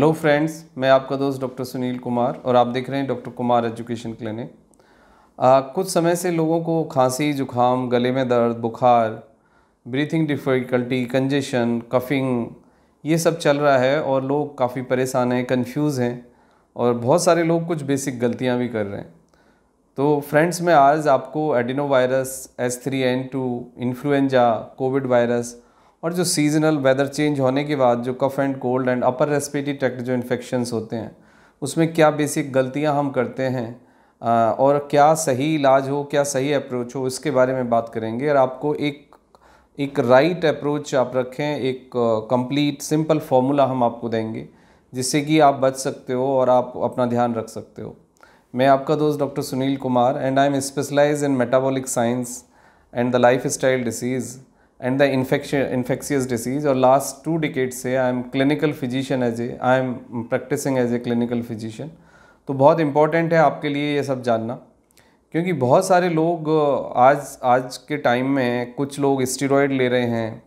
Hello friends, मैं आपका दोस्त डॉक्टर सुनील कुमार और आप देख रहे हैं डॉक्टर कुमार एजुकेशन क्लिनिक। कुछ समय से लोगों को खांसी, जुखाम, गले में दर्द, बुखार, ब्रीथिंग डिफ़िकल्टी, कंजेशन, कफिंग ये सब चल रहा है और लोग काफ़ी परेशान हैं, कंफ्यूज हैं और बहुत सारे लोग कुछ बेसिक गलतियां भी कर रहे हैं। तो फ्रेंड्स, मैं आज आपको adenovirus, H3N2, influenza, Covid virus और जो सीजनल वेदर चेंज होने के बाद जो cough and cold and upper respiratory tract जो इन्फेक्शंस होते हैं उसमें क्या बेसिक गलतियां हम करते हैं और क्या सही इलाज हो, क्या सही अप्रोच हो, इसके बारे में बात करेंगे। और आपको एक राइट अप्रोच आप रखें, एक कंप्लीट सिंपल फार्मूला हम आपको देंगे जिससे कि आप बच सकते हो और आप अपना ध्यान रख सकते हो। मैं आपका दोस्त doctor Sunil Kumar and I am specialise in metabolic science and the lifestyle diseases and the infectious diseases. और लास्ट 2 डिकेड से I am clinical physician I am practising as a clinical physician. तो बहुत इम्पॉर्टेंट है आपके लिए ये सब जानना, क्योंकि बहुत सारे लोग आज के टाइम में कुछ लोग स्टेरॉयड ले रहे हैं,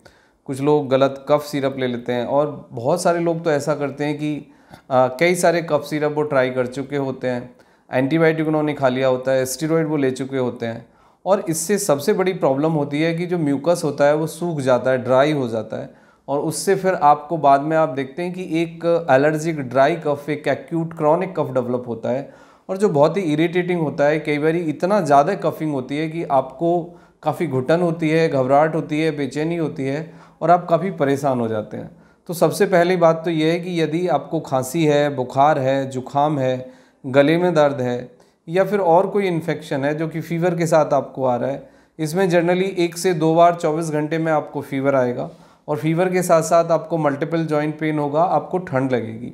कुछ लोग गलत कफ सिरप ले लेते हैं और बहुत सारे लोग तो ऐसा करते हैं कि कई सारे कफ सिरप वो ट्राई कर चुके होते हैं, एंटीबायोटिक उन्होंने खा लिया होता है, स्टेरॉयड वो ले चुके होते हैं और इससे सबसे बड़ी प्रॉब्लम होती है कि जो म्यूकस होता है वो सूख जाता है, ड्राई हो जाता है और उससे फिर आपको बाद में आप देखते हैं कि एक एलर्जिक ड्राई कफ, एक एक्यूट क्रॉनिक कफ डेवलप होता है और जो बहुत ही इरिटेटिंग होता है। कई बार इतना ज़्यादा कफिंग होती है कि आपको काफ़ी घुटन होती है, घबराहट होती है, बेचैनी होती है और आप काफ़ी परेशान हो जाते हैं। तो सबसे पहली बात तो ये है कि यदि आपको खांसी है, बुखार है, जुखाम है, गले में दर्द है या फिर और कोई इन्फेक्शन है जो कि फ़ीवर के साथ आपको आ रहा है, इसमें जनरली 1 से 2 बार 24 घंटे में आपको फ़ीवर आएगा और फीवर के साथ साथ आपको मल्टीपल जॉइंट पेन होगा, आपको ठंड लगेगी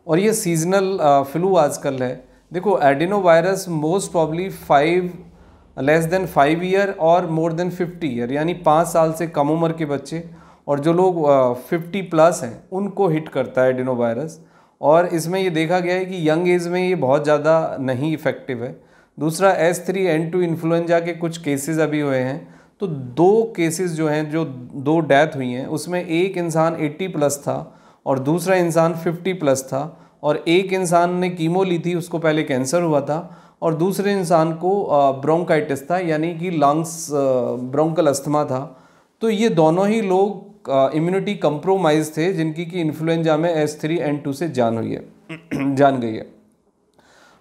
और ये सीजनल फ्लू आजकल है। देखो, adeno virus most probably 5 year और मोर देन 50 ईयर यानी 5 साल से कम उम्र के बच्चे और जो लोग 50 प्लस हैं उनको हिट करता है एडिनो वायरस। और इसमें ये देखा गया है कि यंग एज में ये बहुत ज़्यादा नहीं इफ़ेक्टिव है। दूसरा, H3N2 इन्फ्लुएंजा के कुछ केसेस अभी हुए हैं, तो 2 केसेस जो हैं, जो 2 डेथ हुई हैं, उसमें एक इंसान 80 प्लस था और दूसरा इंसान 50 प्लस था और एक इंसान ने कीमो ली थी, उसको पहले कैंसर हुआ था और दूसरे इंसान को ब्रोंकाइटिस था यानी कि लंग्स ब्रोंकल अस्थमा था। तो ये दोनों ही लोग इम्यूनिटी कंप्रोमाइज थे जिनकी कि इन्फ्लुएंजा में H3N2 से जान गई है।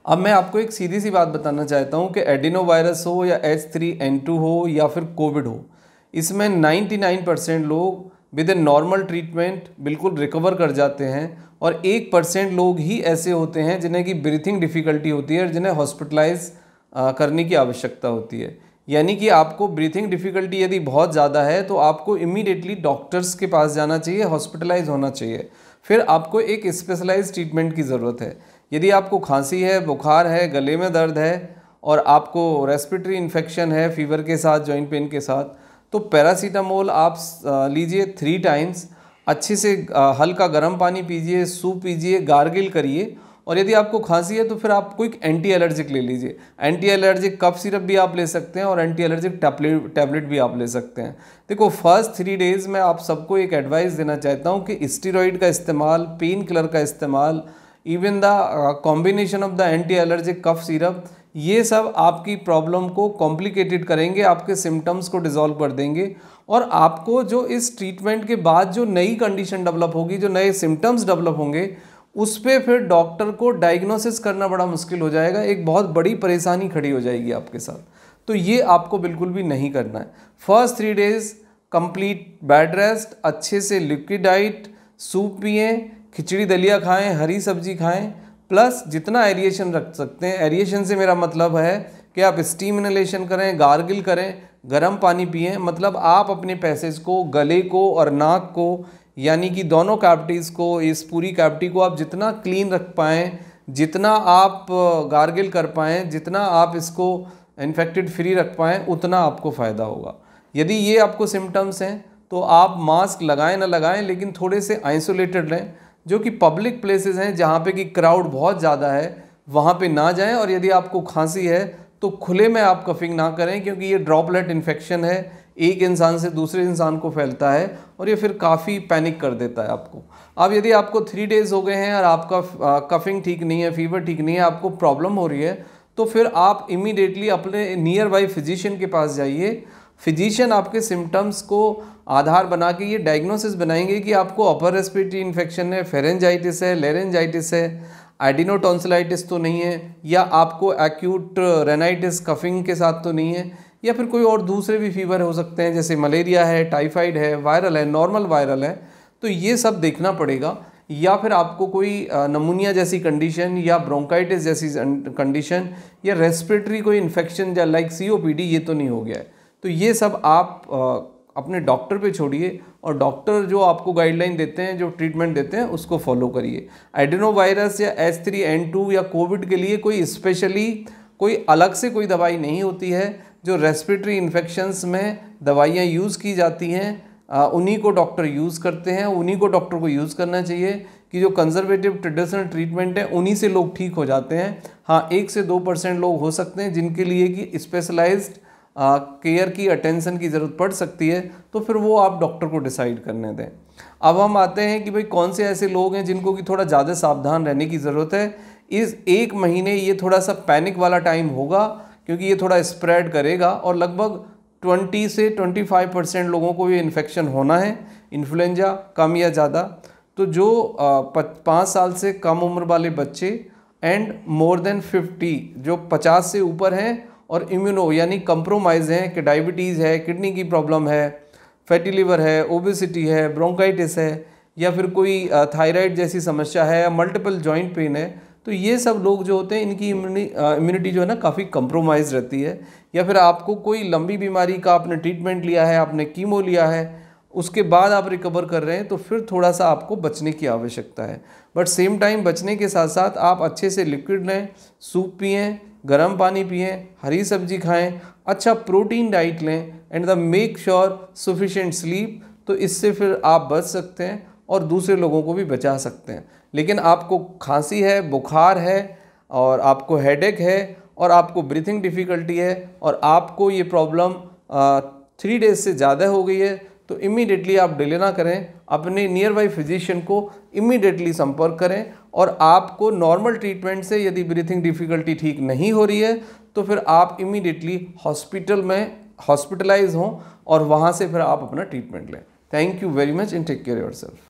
अब मैं आपको एक सीधी सी बात बताना चाहता हूँ कि एडिनो वायरस हो या H3N2 हो या फिर कोविड हो, इसमें 99% लोग विद ए नॉर्मल ट्रीटमेंट बिल्कुल रिकवर कर जाते हैं और 1% लोग ही ऐसे होते हैं जिन्हें की ब्रीथिंग डिफ़िकल्टी होती है और जिन्हें हॉस्पिटलाइज करने की आवश्यकता होती है। यानी कि आपको ब्रीथिंग डिफ़िकल्टी यदि बहुत ज़्यादा है तो आपको इमीडिएटली डॉक्टर्स के पास जाना चाहिए, हॉस्पिटलाइज होना चाहिए, फिर आपको एक स्पेशलाइज्ड ट्रीटमेंट की ज़रूरत है। यदि आपको खांसी है, बुखार है, गले में दर्द है और आपको रेस्पिरेटरी इन्फेक्शन है फीवर के साथ, जॉइंट पेन के साथ, तो पैरासीटामोल आप लीजिए 3 टाइम्स, अच्छे से हल्का गर्म पानी पीजिए, सूप पीजिए, गार्गिल करिए। और यदि आपको खांसी है तो फिर आप कोई एंटी एलर्जिक ले लीजिए। एंटी एलर्जिक कफ सिरप भी आप ले सकते हैं और एंटी एलर्जिक टैबलेट भी आप ले सकते हैं। देखो, फर्स्ट 3 डेज़ में आप सबको एक एडवाइस देना चाहता हूँ कि स्टेरॉइड का इस्तेमाल, पेन किलर का इस्तेमाल, even the combination of the anti allergic cough syrup, ये सब आपकी प्रॉब्लम को कॉम्प्लिकेटेड करेंगे, आपके सिम्टम्स को डिसॉल्व कर देंगे और आपको जो इस ट्रीटमेंट के बाद जो नई कंडीशन डेवलप होगी, जो नए सिम्टम्स डेवलप होंगे, उस पर फिर डॉक्टर को डायग्नोसिस करना बड़ा मुश्किल हो जाएगा, एक बहुत बड़ी परेशानी खड़ी हो जाएगी आपके साथ। तो ये आपको बिल्कुल भी नहीं करना है। First 3 days complete bed rest, अच्छे से लिक्विड डाइट, सूप पिएँ, खिचड़ी दलिया खाएं, हरी सब्जी खाएं, प्लस जितना एरिएशन रख सकते हैं। एरिएशन से मेरा मतलब है कि आप स्टीम इनहेलेशन करें, गार्गिल करें, गर्म पानी पिएं, मतलब आप अपने पैसेज को, गले को और नाक को यानी कि दोनों कैविटीज़ को, इस पूरी कैविटी को आप जितना क्लीन रख पाएँ, जितना आप गार्गिल कर पाएँ, जितना आप इसको इन्फेक्टेड फ्री रख पाएँ, उतना आपको फ़ायदा होगा। यदि ये आपको सिम्टम्स हैं तो आप मास्क लगाएं ना लगाएं, लेकिन थोड़े से आइसोलेटेड रहें, जो कि पब्लिक प्लेसेस हैं जहाँ पे कि क्राउड बहुत ज़्यादा है वहाँ पे ना जाएं। और यदि आपको खांसी है तो खुले में आप कफिंग ना करें, क्योंकि ये ड्रॉपलेट इन्फेक्शन है, एक इंसान से दूसरे इंसान को फैलता है और ये फिर काफ़ी पैनिक कर देता है आपको। अब यदि आपको 3 डेज़ हो गए हैं और आपका कफिंग ठीक नहीं है, फीवर ठीक नहीं है, आपको प्रॉब्लम हो रही है, तो फिर आप इमीडिएटली अपने नियर बाई फिजिशियन के पास जाइए। फिजिशियन आपके सिम्टम्स को आधार बना के ये डायग्नोसिस बनाएंगे कि आपको अपर रेस्पिरेटरी इन्फेक्शन है, फेरेंजाइटिस है, लेरेंजाइटिस है, एडिनोटॉन्सिलाइटिस तो नहीं है, या आपको एक्यूट रेनाइटिस कफिंग के साथ तो नहीं है, या फिर कोई और दूसरे भी फीवर हो सकते हैं, जैसे मलेरिया है, टाइफाइड है, वायरल है, नॉर्मल वायरल है, तो ये सब देखना पड़ेगा। या फिर आपको कोई नमूनिया जैसी कंडीशन या ब्रोंकाइटिस जैसी कंडीशन या रेस्पिरेटरी कोई इन्फेक्शन या लाइक COPD ये तो नहीं हो गया है। तो ये सब आप अपने डॉक्टर पे छोड़िए और डॉक्टर जो आपको गाइडलाइन देते हैं, जो ट्रीटमेंट देते हैं, उसको फॉलो करिए। एडिनोवायरस या H3N2 या कोविड के लिए कोई स्पेशली कोई अलग से कोई दवाई नहीं होती है। जो रेस्पिरेटरी इन्फेक्शंस में दवाइयाँ यूज़ की जाती हैं उन्हीं को डॉक्टर यूज़ करते हैं, उन्हीं को डॉक्टर को यूज़ करना चाहिए। कि जो कंजर्वेटिव ट्रेडिशनल ट्रीटमेंट है उन्हीं से लोग ठीक हो जाते हैं। हाँ, 1 से 2% लोग हो सकते हैं जिनके लिए कि स्पेशलाइज्ड केयर की अटेंशन की ज़रूरत पड़ सकती है, तो फिर वो आप डॉक्टर को डिसाइड करने दें। अब हम आते हैं कि भाई कौन से ऐसे लोग हैं जिनको कि थोड़ा ज़्यादा सावधान रहने की ज़रूरत है। इस 1 महीने ये थोड़ा सा पैनिक वाला टाइम होगा, क्योंकि ये थोड़ा स्प्रेड करेगा और लगभग 20 से 25% लोगों को ये इन्फेक्शन होना है, इन्फ्लुएंजा कम या ज़्यादा। तो जो 5 साल से कम उम्र वाले बच्चे एंड मोर देन 50 जो 50 से ऊपर हैं और इम्यूनो यानी कंप्रोमाइज़ हैं, कि डायबिटीज़ है, किडनी की प्रॉब्लम है, फैटी लिवर है, ओबेसिटी है, ब्रोंकाइटिस है, या फिर कोई थायराइड जैसी समस्या है, या मल्टीपल जॉइंट पेन है, तो ये सब लोग जो होते हैं इनकी इम्यूनिटी जो है ना काफ़ी कंप्रोमाइज़ रहती है। या फिर आपको कोई लंबी बीमारी का आपने ट्रीटमेंट लिया है, आपने कीमो लिया है, उसके बाद आप रिकवर कर रहे हैं, तो फिर थोड़ा सा आपको बचने की आवश्यकता है। बट सेम टाइम बचने के साथ साथ आप अच्छे से लिक्विड लें, सूप पिएँ, गर्म पानी पिएँ, हरी सब्जी खाएँ, अच्छा प्रोटीन डाइट लें and the make sure sufficient sleep. तो इससे फिर आप बच सकते हैं और दूसरे लोगों को भी बचा सकते हैं। लेकिन आपको खांसी है, बुखार है और आपको हेडेक है और आपको ब्रीथिंग डिफ़िकल्टी है और आपको ये प्रॉब्लम 3 डेज़ से ज़्यादा हो गई है, तो इमीडिएटली आप डिले ना करें, अपने नियर बाई फिजिशियन को इमीडिएटली संपर्क करें। और आपको नॉर्मल ट्रीटमेंट से यदि ब्रीथिंग डिफ़िकल्टी ठीक नहीं हो रही है, तो फिर आप इमीडिएटली हॉस्पिटल में हॉस्पिटलाइज हों और वहाँ से फिर आप अपना ट्रीटमेंट लें। Thank you very much and take care yourself.